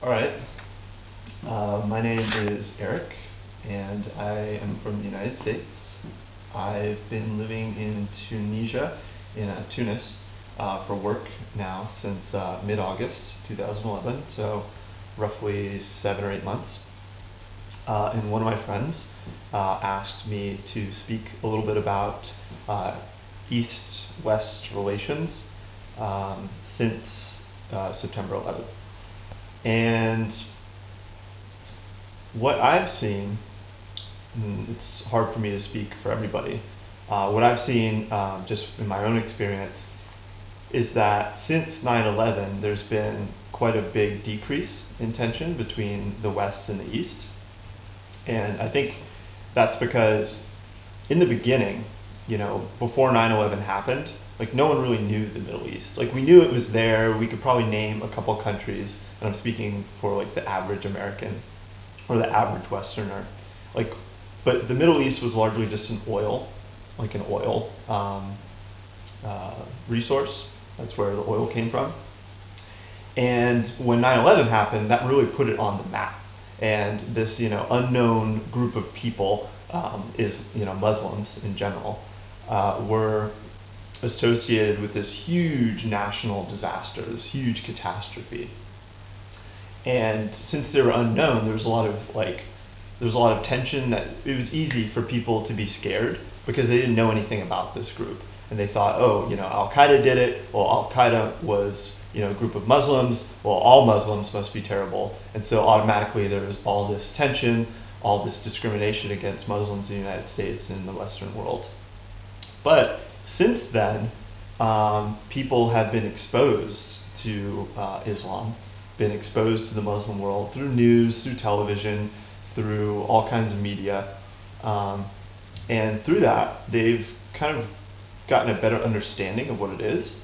All right. My name is Eric, and I am from the United States. I've been living in Tunisia, in Tunis, for work now since mid-August 2011, so roughly 7 or 8 months. And one of my friends asked me to speak a little bit about East-West relations since September 11th. And what I've seen, it's hard for me to speak for everybody, what I've seen just in my own experience is that since 9/11 there's been quite a big decrease in tension between the West and the East. And I think that's because in the beginning, before 9/11 happened, like no one really knew the Middle East. Like we knew it was there. We could probably name a couple countries, and I'm speaking for like the average American or the average Westerner. Like, but the Middle East was largely just an oil resource. That's where the oil came from. And when 9/11 happened, that really put it on the map. And this, unknown group of people is, Muslims in general, were associated with this huge national disaster, this huge catastrophe. And since they were unknown, there was a lot of tension. That it was easy for people to be scared because they didn't know anything about this group, and they thought, oh, Al Qaeda did it. Well, Al Qaeda was a group of Muslims. Well, all Muslims must be terrible, and so automatically there was all this tension, all this discrimination against Muslims in the United States and in the Western world. But since then, people have been exposed to Islam, been exposed to the Muslim world through news, through television, through all kinds of media. And through that, they've kind of gotten a better understanding of what it is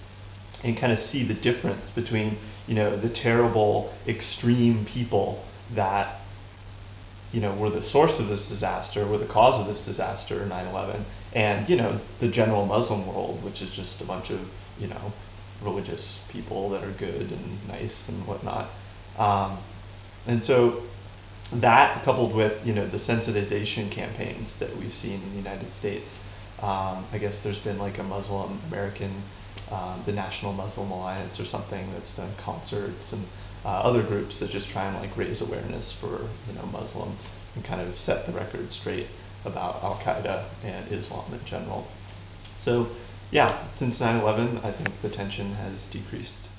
and kind of see the difference between, the terrible, extreme people that, were the source of this disaster, were the cause of this disaster, 9/11, and, the general Muslim world, which is just a bunch of, religious people that are good and nice and whatnot. And so that coupled with, the sensitization campaigns that we've seen in the United States, I guess there's been like a Muslim American, the National Muslim Alliance or something that's done concerts and other groups that just try and like raise awareness for Muslims and kind of set the record straight about Al Qaeda and Islam in general. So yeah, since 9/11, I think the tension has decreased.